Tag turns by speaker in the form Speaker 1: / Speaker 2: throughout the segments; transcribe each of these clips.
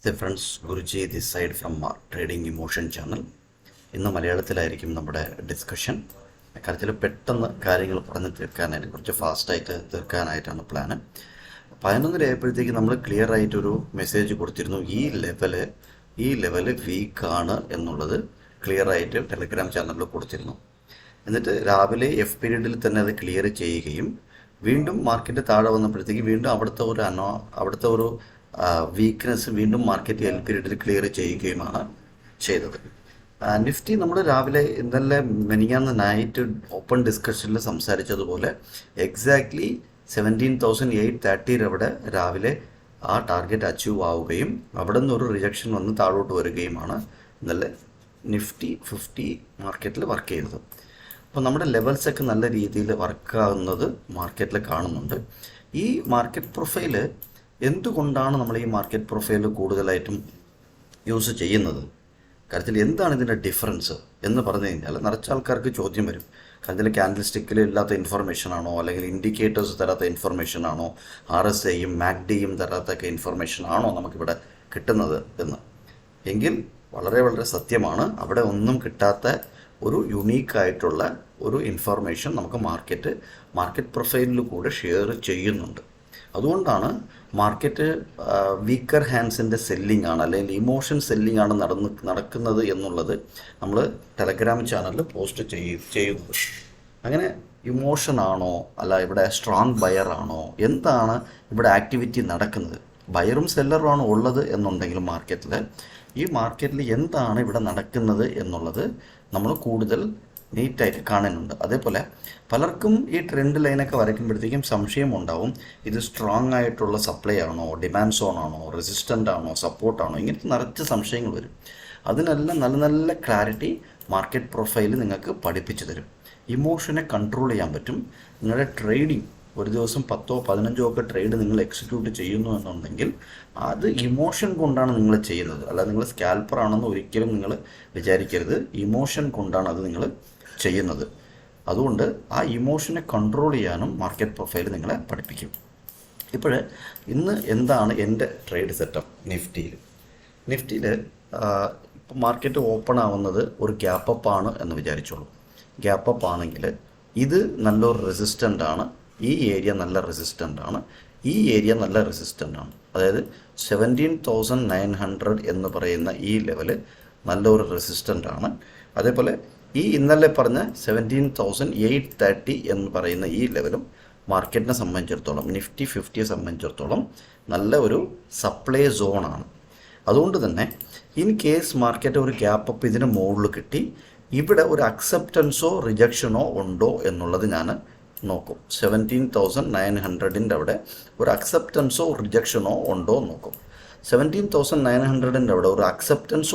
Speaker 1: Namaste friends, Guruji this side from trading emotion channel. ഇന്ന് മലയാളത്തിലായിരിക്കും നമ്മുടെ discussion. അക്കാര്യത്തിൽ പെട്ടെന്ന് കാര്യങ്ങൾ പറഞ്ഞ് തീർക്കാനായിട്ട്, കുറച്ച് ഫാസ്റ്റായിട്ട് തീർക്കാനായിട്ടാണ് പ്ലാന്. 11 ആയപ്പോഴത്തേക്ക് നമ്മൾ ക്ലിയർ ആയിട്ടൊരു മെസ്സേജ് കൊടുത്തിരുന്നു. ഈ ലെവല് വീക്കാണ് എന്നുള്ളത് ക്ലിയർ ആയിട്ട് ടെലഗ്രാം ചാനലിൽ കൊടുത്തിരുന്നു. എന്നിട്ട് രാവിലെ എഫ് പീരീഡിൽ തന്നെ അത് ക്ലിയർ ചെയ്യുകയും വീണ്ടും മാർക്കറ്റ് താഴെ വന്നപ്പോഴത്തേക്ക് വീണ്ടും അവിടുത്തെ ഒരു വീക്ക്നെസ് വീണ്ടും മാർക്കറ്റ് എൽ പീരീഡിൽ ക്ലിയർ ചെയ്യുകയുമാണ് ചെയ്തത്. നിഫ്റ്റി നമ്മൾ രാവിലെ ഇന്നലെ മെനിങ്ങാന്ന് നൈറ്റ് ഓപ്പൺ ഡിസ്കഷനിൽ സംസാരിച്ചതുപോലെ എക്സാക്ട്ലി 17,830 അവിടെ രാവിലെ ആ ടാർഗറ്റ് അച്ചീവ് ആവുകയും അവിടെ നിന്ന് ഒരു റിജക്ഷൻ വന്ന് താഴോട്ട് വരികയുമാണ് ഇന്നലെ നിഫ്റ്റി 50 മാർക്കറ്റിൽ വർക്ക് ചെയ്തത്. അപ്പോൾ നമ്മുടെ ലെവൽസൊക്കെ നല്ല രീതിയിൽ വർക്കാവുന്നത് മാർക്കറ്റിൽ കാണുന്നുണ്ട്. ഈ മാർക്കറ്റ് പ്രൊഫൈല് എന്തുകൊണ്ടാണ് നമ്മൾ ഈ മാർക്കറ്റ് പ്രൊഫൈൽ കൂടുതലായിട്ടും യൂസ് ചെയ്യുന്നത്? കാര്യത്തിൽ എന്താണ് ഇതിൻ്റെ ഡിഫറൻസ് എന്ന് പറഞ്ഞു കഴിഞ്ഞാൽ നിറച്ച ആൾക്കാർക്ക് ചോദ്യം വരും. കാര്യത്തിൽ ക്യാൻഡിൽ സ്റ്റിക്കിൽ ഇല്ലാത്ത ഇൻഫർമേഷൻ ആണോ, അല്ലെങ്കിൽ ഇൻഡിക്കേറ്റേഴ്സ് തരാത്ത ഇൻഫർമേഷൻ ആണോ, RSIയും MACDയും തരാത്തൊക്കെ ഇൻഫർമേഷൻ ആണോ നമുക്കിവിടെ കിട്ടുന്നത് എന്ന്. എങ്കിൽ വളരെ വളരെ സത്യമാണ്. അവിടെ ഒന്നും കിട്ടാത്ത ഒരു യുണീക്കായിട്ടുള്ള ഒരു ഇൻഫർമേഷൻ നമുക്ക് മാർക്കറ്റ് പ്രൊഫൈലിൽ കൂടെ ഷെയർ ചെയ്യുന്നുണ്ട്. അതുകൊണ്ടാണ് മാർക്കറ്റ് വീക്കർ ഹാൻഡ്സിൻ്റെ സെല്ലിംഗ് ആണ്, അല്ലെങ്കിൽ ഇമോഷൻ സെല്ലിംഗ് ആണ് നടക്കുന്നത് എന്നുള്ളത് നമ്മൾ ടെലഗ്രാം ചാനലിൽ പോസ്റ്റ് ചെയ്യുന്നത്. അങ്ങനെ ഇമോഷൻ ആണോ, അല്ല ഇവിടെ സ്ട്രോങ് ബയർ ആണോ, എന്താണ് ഇവിടെ ആക്ടിവിറ്റി നടക്കുന്നത്? ബയറും സെല്ലറും ആണ് ഉള്ളത് എന്നുണ്ടെങ്കിൽ ഈ മാർക്കറ്റിൽ എന്താണ് ഇവിടെ നടക്കുന്നത് എന്നുള്ളത് നമ്മൾ കൂടുതൽ നീറ്റായിട്ട് കാണുന്നുണ്ട്. അതേപോലെ പലർക്കും ഈ ട്രെൻഡ് ലൈനൊക്കെ വരയ്ക്കുമ്പോഴത്തേക്കും സംശയം ഉണ്ടാവും, ഇത് സ്ട്രോങ് ആയിട്ടുള്ള സപ്ലൈ ആണോ, ഡിമാൻഡ് സോൺ ആണോ, റെസിസ്റ്റൻ്റ് ആണോ, സപ്പോർട്ടാണോ, ഇങ്ങനത്തെ നിറച്ച് സംശയങ്ങൾ വരും. അതിനെല്ലാം നല്ല നല്ല ക്ലാരിറ്റി മാർക്കറ്റ് പ്രൊഫൈൽ നിങ്ങൾക്ക് പഠിപ്പിച്ചു തരും. ഇമോഷനെ കൺട്രോൾ ചെയ്യാൻ പറ്റും. നിങ്ങളുടെ ട്രേഡിങ് ഒരു ദിവസം 10ഓ 15ഓ ഒക്കെ ട്രേഡ് നിങ്ങൾ എക്സിക്യൂട്ട് ചെയ്യുന്നു എന്നുണ്ടെങ്കിൽ അത് ഇമോഷൻ കൊണ്ടാണ് നിങ്ങൾ ചെയ്യുന്നത്. അല്ലാതെ നിങ്ങൾ സ്കാൽപ്പർ ആണെന്ന് ഒരിക്കലും നിങ്ങൾ വിചാരിക്കരുത്. ഇമോഷൻ കൊണ്ടാണ് അത് നിങ്ങൾ ചെയ്യുന്നത്. അതുകൊണ്ട് ആ ഇമോഷനെ കൺട്രോൾ ചെയ്യാനും മാർക്കറ്റ് പ്രൊഫൈൽ നിങ്ങളെ പഠിപ്പിക്കും. ഇന്ന് എന്താണ് എൻ്റെ ട്രേഡ് സെറ്റപ്പ്? നിഫ്റ്റിയിൽ ഇപ്പം മാർക്കറ്റ് ഓപ്പൺ ആവുന്നത് ഒരു ഗ്യാപ്പ് അപ്പ് ആണ് എന്ന് വിചാരിച്ചോളൂ. ഗ്യാപ്പ് അപ്പ് ആണെങ്കിൽ ഇത് നല്ലൊരു റെസിസ്റ്റൻ്റ് ആണ്, ഈ ഏരിയ നല്ല റെസിസ്റ്റൻ്റ് ആണ്, ഈ ഏരിയ നല്ല റെസിസ്റ്റൻ്റ് ആണ്. അതായത് 17,900 എന്ന് പറയുന്ന ഈ ലെവല് നല്ലൊരു റെസിസ്റ്റൻ്റ് ആണ്. അതേപോലെ ഈ ഇന്നലെ പറഞ്ഞ 17,830 എന്ന് പറയുന്ന ഈ ലെവലും മാർക്കറ്റിനെ സംബന്ധിച്ചിടത്തോളം, നിഫ്റ്റി 50യെ സംബന്ധിച്ചിടത്തോളം നല്ല ഒരു സപ്ലൈ സോണാണ്. അതുകൊണ്ട് തന്നെ ഇൻ കേസ് മാർക്കറ്റ് ഒരു ഗ്യാപ്പ് അപ്പ് ഇതിന് മുകളിൽ കിട്ടി, ഇവിടെ ഒരു അക്സെപ്റ്റൻസോ റിജക്ഷനോ ഉണ്ടോ എന്നുള്ളത് ഞാൻ നോക്കും. 17,900 അവിടെ ഒരു അക്സെപ്റ്റൻസോ റിജക്ഷനോ ഉണ്ടോ നോക്കും. 17,900 അവിടെ ഒരു അക്സെപ്റ്റൻസ്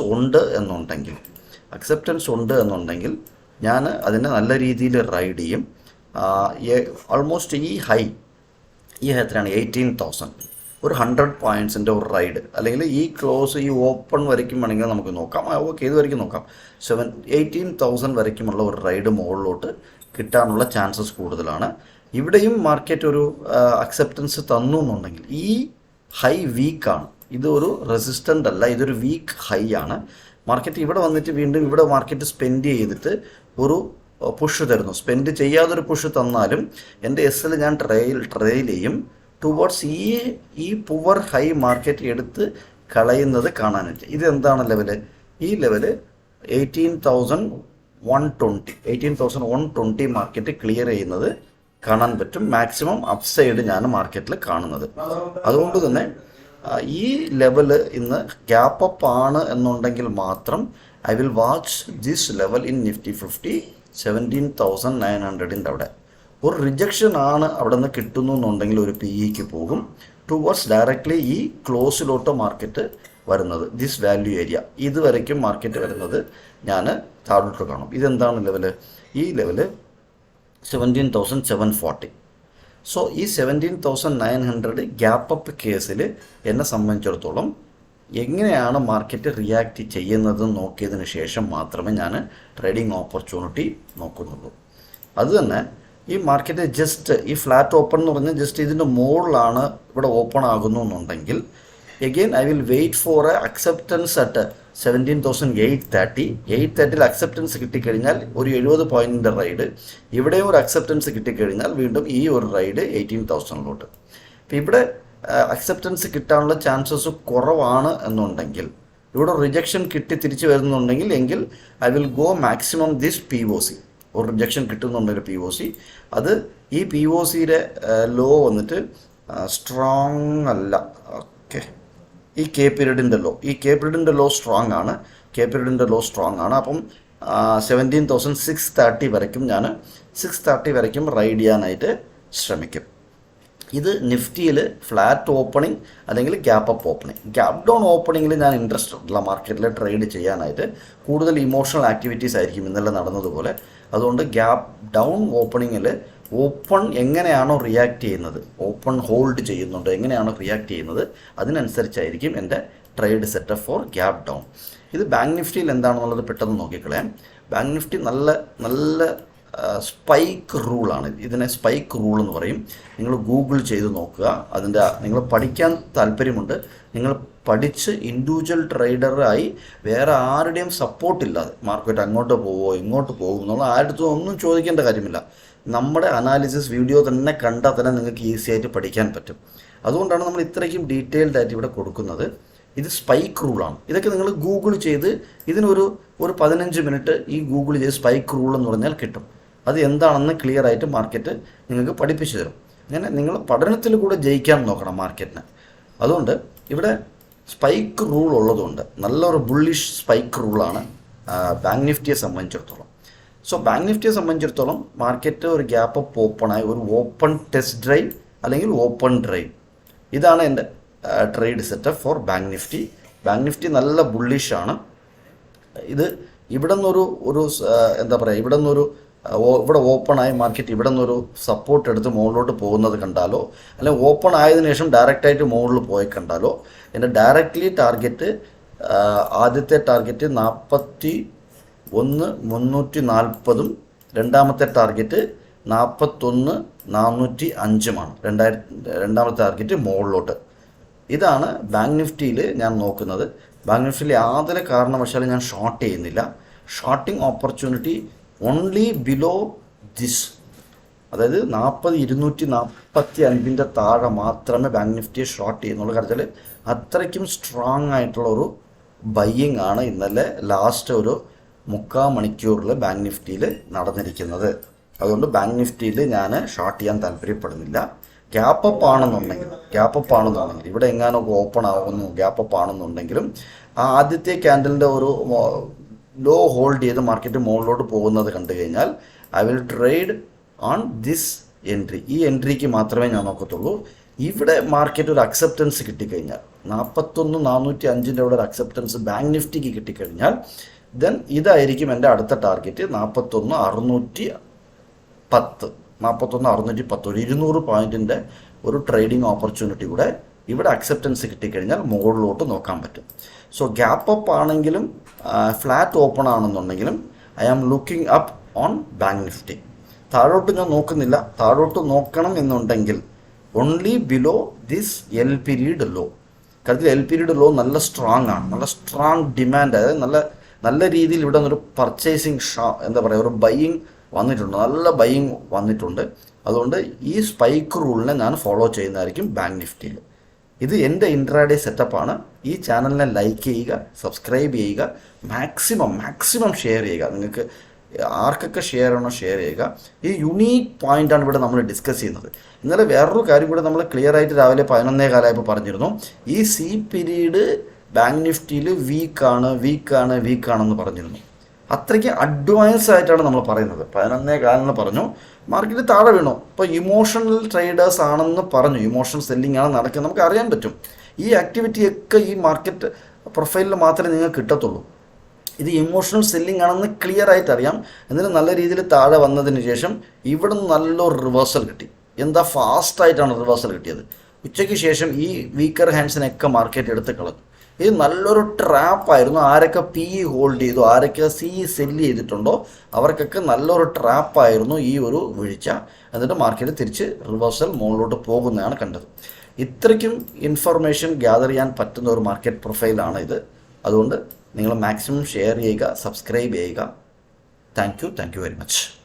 Speaker 1: ഉണ്ട് എന്നുണ്ടെങ്കിൽ ഞാൻ അതിനെ നല്ല രീതിയിൽ റൈഡ് ചെയ്യും. ഓൾമോസ്റ്റ് ഈ ഹൈ എത്രയാണ്? 18,000. ഒരു 100 പോയിൻറ്റ്സിൻ്റെ ഒരു റൈഡ്, അല്ലെങ്കിൽ ഈ ക്ലോസ് ഈ ഓപ്പൺ വരയ്ക്കും വേണമെങ്കിൽ നമുക്ക് നോക്കാം. ഓക്കെ, ഇത് വരയ്ക്കും നോക്കാം. 18,000 വരയ്ക്കുമുള്ള ഒരു റൈഡ് മുകളിലോട്ട് കിട്ടാനുള്ള ചാൻസസ് കൂടുതലാണ്. ഇവിടെയും മാർക്കറ്റ് ഒരു അക്സെപ്റ്റൻസ് തന്നു എന്നുണ്ടെങ്കിൽ ഈ ഹൈ വീക്കാണ്. ഇതൊരു റെസിസ്റ്റൻ്റ് അല്ല, ഇതൊരു വീക്ക് ഹൈ ആണ്. മാർക്കറ്റ് ഇവിടെ വന്നിട്ട് വീണ്ടും ഇവിടെ മാർക്കറ്റ് സ്പെൻഡ് ചെയ്തിട്ട് ഒരു പുഷ് തരുന്നു. സ്പെൻഡ് ചെയ്യാതൊരു പുഷ് തന്നാലും എൻ്റെ എസ്സിൽ ഞാൻ ട്രെയിൽ ചെയ്യും ടുവേർഡ്സ് ഈ പുവർ ഹൈ മാർക്കറ്റ് എടുത്ത് കളയുന്നത് കാണാനായിട്ട്. ഇതെന്താണ് ലെവല്? ഈ ലെവല് 18,120 മാർക്കറ്റ് ക്ലിയർ ചെയ്യുന്നത് കാണാൻ പറ്റും. മാക്സിമം അപ്സൈഡ് ഞാൻ മാർക്കറ്റിൽ കാണുന്നത്. അതുകൊണ്ട് തന്നെ ഈ ലെവല് ഇന്ന് ഗ്യാപ്പ് അപ്പ് ആണ് എന്നുണ്ടെങ്കിൽ മാത്രം I will watch this level in Nifty 50 17,900 അവിടെ. ഒരു റിജക്ഷൻ ആണ് അവിടെ നിന്ന് കിട്ടുന്നു എന്നുണ്ടെങ്കിൽ ഒരു PEക്ക് പോകും. ടുവേർഡ്സ് ഡയറക്റ്റ്ലി ഈ ക്ലോസിലോട്ട് മാർക്കറ്റ് വരുന്നത്, ദിസ് വാല്യൂ ഏരിയ ഇതുവരയ്ക്കും മാർക്കറ്റ് വരുന്നത് ഞാൻ താഴോട്ട് കാണും. ഇതെന്താണ് ലെവല്? ഈ ലെവല് 17,740. സോ ഈ 17,900 ഗ്യാപ്പ് അപ്പ് കേസിൽ എന്നെ സംബന്ധിച്ചിടത്തോളം എങ്ങനെയാണ് മാർക്കറ്റ് റിയാക്ട് ചെയ്യുന്നത് നോക്കിയതിന് ശേഷം മാത്രമേ ഞാൻ ട്രേഡിംഗ് ഓപ്പർച്യൂണിറ്റി നോക്കുന്നുള്ളൂ. അതുതന്നെ ഈ മാർക്കറ്റ് ജസ്റ്റ് ഈ ഫ്ലാറ്റ് ഓപ്പൺ എന്ന് പറഞ്ഞാൽ ജസ്റ്റ് ഇതിൻ്റെ മുകളിലാണ് ഇവിടെ ഓപ്പൺ ആകുന്നു എന്നുണ്ടെങ്കിൽ Again, I will wait for a acceptance at 17,830. 830 acceptance കിട്ടിക്കഴിഞ്ഞാൽ ഒരു 70 പോയിന്റിൻ്റെ റൈഡ്, ഇവിടെയും ഒരു അക്സെപ്റ്റൻസ് കിട്ടിക്കഴിഞ്ഞാൽ വീണ്ടും ഈ ഒരു റൈഡ് 18,000 അപ്പോൾ ഇവിടെ അക്സെപ്റ്റൻസ് കിട്ടാനുള്ള ചാൻസസ് കുറവാണ് എന്നുണ്ടെങ്കിൽ, ഇവിടെ റിജക്ഷൻ കിട്ടി തിരിച്ചു വരുന്നുണ്ടെങ്കിൽ എങ്കിൽ I will go maximum this POC. ഒരു റിജക്ഷൻ കിട്ടുന്നുണ്ടൊരു POC, അത് ഈ POCയുടെ ലോ വന്നിട്ട് സ്ട്രോങ് അല്ല. ഓക്കെ, ഈ കെ പീരീഡിൻ്റെ ലോ സ്ട്രോങ് ആണ്. അപ്പം 17,630 വരയ്ക്കും ഞാൻ 630 വരയ്ക്കും റൈഡ് ചെയ്യാനായിട്ട് ശ്രമിക്കും. ഇത് നിഫ്റ്റിയിൽ ഫ്ലാറ്റ് ഓപ്പണിംഗ് അല്ലെങ്കിൽ gap up opening. Gap down ഓപ്പണിങ്ങിൽ ഞാൻ ഇൻട്രസ്റ്റ് ഉള്ള മാർക്കറ്റിൽ ട്രേഡ് ചെയ്യാനായിട്ട് കൂടുതൽ ഇമോഷണൽ ആക്ടിവിറ്റീസ് ആയിരിക്കും ഇന്നലെ നടന്നതുപോലെ. അതുകൊണ്ട് ഗ്യാപ്പ് ഡൗൺ ഓപ്പണിങ്ങിൽ ഓപ്പൺ എങ്ങനെയാണോ റിയാക്ട് ചെയ്യുന്നത്, ഓപ്പൺ ഹോൾഡ് ചെയ്യുന്നുണ്ട് എങ്ങനെയാണോ റിയാക്ട് ചെയ്യുന്നത്, അതിനനുസരിച്ചായിരിക്കും എൻ്റെ trade setup four gap down. ഇത് ബാങ്ക് നിഫ്റ്റിയിൽ എന്താണെന്നുള്ളത് പെട്ടെന്ന് നോക്കിക്കളയാം. ബാങ്ക് നിഫ്റ്റി നല്ല സ്പൈക്ക് റൂളാണ്. ഇതിനെ സ്പൈക്ക് റൂൾ എന്ന് പറയും. നിങ്ങൾ ഗൂഗിൾ ചെയ്ത് നോക്കുക. നിങ്ങൾ പഠിക്കാൻ താല്പര്യമുണ്ട്, നിങ്ങൾ പഠിച്ച് ഇൻഡിവിജ്വൽ ട്രേഡറായി വേറെ ആരുടെയും സപ്പോർട്ടില്ലാതെ മാർക്കറ്റ് അങ്ങോട്ട് പോവോ ഇങ്ങോട്ട് പോകും എന്നുള്ള ആരുടെ ഒന്നും ചോദിക്കേണ്ട കാര്യമില്ല. നമ്മുടെ അനാലിസിസ് വീഡിയോ തന്നെ കണ്ടാൽ തന്നെ നിങ്ങൾക്ക് ഈസി ആയിട്ട് പഠിക്കാൻ പറ്റും. അതുകൊണ്ടാണ് നമ്മൾ ഇത്രയ്ക്കും ഡീറ്റെയിൽഡ് ആയിട്ട് ഇവിടെ കൊടുക്കുന്നത്. ഇത് സ്പൈക്ക് റൂളാണ്. ഇതൊക്കെ നിങ്ങൾ ഗൂഗിൾ ചെയ്ത് ഇതിനൊരു 15 മിനിറ്റ് ഈ ഗൂഗിൾ ചെയ്ത് സ്പൈക്ക് റൂൾ എന്ന് പറഞ്ഞാൽ കിട്ടും. അത് എന്താണെന്ന് ക്ലിയർ ആയിട്ട് മാർക്കറ്റ് നിങ്ങൾക്ക് പഠിപ്പിച്ചു തരും. അങ്ങനെ നിങ്ങൾ പഠനത്തിൽ കൂടെ ജയിക്കാൻ നോക്കണം മാർക്കറ്റിന്. അതുകൊണ്ട് ഇവിടെ സ്പൈക്ക് റൂൾ ഉള്ളതുകൊണ്ട് നല്ലൊരു ബുള്ളിഷ് സ്പൈക്ക് റൂളാണ് ബാങ്ക് നിഫ്റ്റിയെ സംബന്ധിച്ചിടത്തോളം. സോ ബാങ്ക് നിഫ്റ്റിയെ സംബന്ധിച്ചിടത്തോളം മാർക്കറ്റ് ഒരു ഗ്യാപ്പ് അപ്പ് ഓപ്പണായി ഒരു ഓപ്പൺ ടെസ്റ്റ് ഡ്രൈവ് അല്ലെങ്കിൽ ഓപ്പൺ ഡ്രൈവ്, ഇതാണ് എൻ്റെ trade setup four bank Nifty. Bank Nifty നല്ല ബുള്ളിഷാണ്. ഇത് ഇവിടെ നിന്നൊരു എന്താ പറയുക, ഇവിടെ ഓപ്പണായി മാർക്കറ്റ് ഇവിടെ നിന്നൊരു സപ്പോർട്ട് എടുത്ത് മുകളിലോട്ട് പോകുന്നത് കണ്ടാലോ, അല്ലെങ്കിൽ ഓപ്പൺ ആയതിനു ശേഷം ഡയറക്റ്റായിട്ട് മുകളിൽ പോയി കണ്ടാലോ, എൻ്റെ ഡയറക്റ്റ്ലി ടാർഗറ്റ് ആദ്യത്തെ ടാർഗറ്റ് 41,340 രണ്ടാമത്തെ ടാർഗറ്റ് 41,405 രണ്ടാമത്തെ ടാർഗറ്റ് മുകളിലോട്ട്. ഇതാണ് ബാങ്ക് നിഫ്റ്റിയിൽ ഞാൻ നോക്കുന്നത്. ബാങ്ക് നിഫ്റ്റിയിൽ യാതൊരു കാരണവശാലും ഞാൻ ഷോർട്ട് ചെയ്യുന്നില്ല. Shorting opportunity only below this, അതായത് 40,245 താഴെ മാത്രമേ ബാങ്ക് നിഫ്റ്റിയെ ഷോർട്ട് ചെയ്യുന്നുള്ളൂ. കാരണം അത്രയ്ക്കും സ്ട്രോങ് ആയിട്ടുള്ള ഒരു ബയ്യിങ് ആണ് ഇന്നലെ ലാസ്റ്റ് ഒരു 3/4 മണിക്കൂറിൽ ബാങ്ക് നിഫ്റ്റിയിൽ നടന്നിരിക്കുന്നത്. അതുകൊണ്ട് ബാങ്ക് നിഫ്റ്റിയിൽ ഞാൻ ഷോർട്ട് ചെയ്യാൻ താല്പര്യപ്പെടുന്നില്ല. ഗ്യാപ്പ് അപ്പ് ആണെന്നുണ്ടെങ്കിൽ ഇവിടെ എങ്ങാനോ ഓപ്പൺ ആവുന്നു, ഗ്യാപ്പ് അപ്പ് ആണെന്നുണ്ടെങ്കിലും ആ ആദ്യത്തെ ക്യാൻഡലിൻ്റെ ഒരു ലോ ഹോൾഡ് ചെയ്ത് മാർക്കറ്റ് മുകളിലോട്ട് പോകുന്നത് കണ്ടു കഴിഞ്ഞാൽ I will trade on this entry. ഈ എൻട്രിക്ക് മാത്രമേ ഞാൻ നോക്കത്തുള്ളൂ. ഇവിടെ മാർക്കറ്റ് ഒരു അക്സെപ്റ്റൻസ് കിട്ടിക്കഴിഞ്ഞാൽ 41,405 ഒരു അക്സെപ്റ്റൻസ് ബാങ്ക് നിഫ്റ്റിക്ക് കിട്ടിക്കഴിഞ്ഞാൽ ദെൻ ഇതായിരിക്കും എൻ്റെ അടുത്ത ടാർഗറ്റ് 41,610 ഒരു 200 പോയിന്റിൻ്റെ ഒരു ട്രേഡിംഗ് ഓപ്പർച്യൂണിറ്റി കൂടെ ഇവിടെ അക്സെപ്റ്റൻസ് കിട്ടിക്കഴിഞ്ഞാൽ മുകളിലോട്ട് നോക്കാൻ പറ്റും. സോ ഗ്യാപ്പ് അപ്പ് ആണെങ്കിലും ഫ്ലാറ്റ് ഓപ്പൺ ആണെന്നുണ്ടെങ്കിലും I am looking up on Bank Nifty. താഴോട്ട് ഞാൻ നോക്കുന്നില്ല. താഴോട്ട് നോക്കണം എന്നുണ്ടെങ്കിൽ only below this L period low. കാര്യത്തിൽ എൽ പീരീഡ് ലോ നല്ല സ്ട്രോങ് ആണ്, നല്ല സ്ട്രോങ് ഡിമാൻഡ്, അതായത് നല്ല രീതിയിൽ ഇവിടെ നിന്നൊരു പർച്ചേസിങ് എന്താ പറയുക, ഒരു ബൈയിങ് വന്നിട്ടുണ്ട്, നല്ല ബൈയിങ് വന്നിട്ടുണ്ട്. അതുകൊണ്ട് ഈ സ്പൈക്ക് റൂളിനെ ഞാൻ ഫോളോ ചെയ്യുന്നതായിരിക്കും ബാങ്ക് നിഫ്റ്റിയിൽ. ഇത് എൻ്റെ ഇൻട്രാഡേ സെറ്റപ്പാണ്. ഈ ചാനലിനെ ലൈക്ക് ചെയ്യുക, സബ്സ്ക്രൈബ് ചെയ്യുക, മാക്സിമം ഷെയർ ചെയ്യുക. നിങ്ങൾക്ക് ആർക്കൊക്കെ ഷെയർ ചെയ്യണോ ഷെയർ ചെയ്യുക. ഈ യുണീക്ക് പോയിൻ്റാണ് ഇവിടെ നമ്മൾ ഡിസ്കസ് ചെയ്യുന്നത്. ഇന്നലെ വേറൊരു കാര്യം കൂടെ നമ്മൾ ക്ലിയർ ആയിട്ട് രാവിലെ 11:15 പറഞ്ഞിരുന്നു. ഈ സി പീരീഡ് ബാങ്ക് നിഫ്റ്റിയിൽ വീക്കാണെന്ന് പറഞ്ഞിരുന്നു. അത്രയ്ക്ക് അഡ്വാൻസ് ആയിട്ടാണ് നമ്മൾ പറയുന്നത്. 11:15 പറഞ്ഞു, മാർക്കറ്റ് താഴെ വീണു. ഇപ്പോൾ ഇമോഷണൽ ട്രേഡേഴ്സ് ആണെന്ന് പറഞ്ഞു, ഇമോഷണൽ സെല്ലിംഗ് ആണ് നടക്കുന്നത്, നമുക്ക് അറിയാൻ പറ്റും. ഈ ആക്ടിവിറ്റിയൊക്കെ ഈ മാർക്കറ്റ് പ്രൊഫൈലിൽ മാത്രമേ നിങ്ങൾക്ക് കിട്ടത്തുള്ളൂ. ഇത് ഇമോഷണൽ സെല്ലിംഗ് ആണെന്ന് ക്ലിയർ ആയിട്ട് അറിയാം. എന്നിട്ട് നല്ല രീതിയിൽ താഴെ വന്നതിന് ശേഷം ഇവിടെ നിന്ന് നല്ലൊരു റിവേഴ്സൽ കിട്ടി. എന്താ ഫാസ്റ്റായിട്ടാണ് റിവേഴ്സൽ കിട്ടിയത്. ഉച്ചയ്ക്ക് ശേഷം ഈ വീക്കർ ഹാൻഡ്സിനെയൊക്കെ മാർക്കറ്റ് എടുത്ത് കളഞ്ഞു. ഇത് നല്ലൊരു ട്രാപ്പായിരുന്നു. ആരൊക്കെ PE ഹോൾഡ് ചെയ്തു, ആരൊക്കെ CE സെല്ല് ചെയ്തിട്ടുണ്ടോ അവർക്കൊക്കെ നല്ലൊരു ട്രാപ്പായിരുന്നു ഈ ഒരു വീഴ്ച. എന്നിട്ട് മാർക്കറ്റ് തിരിച്ച് റിവേഴ്സൽ മുകളിലോട്ട് പോകുന്നതാണ് കണ്ടത്. ഇത്രയ്ക്കും ഇൻഫർമേഷൻ ഗ്യാദർ ചെയ്യാൻ പറ്റുന്ന ഒരു മാർക്കറ്റ് പ്രൊഫൈലാണ് ഇത്. അതുകൊണ്ട് നിങ്ങൾ മാക്സിമം ഷെയർ ചെയ്യുക, സബ്സ്ക്രൈബ് ചെയ്യുക. Thank you very much.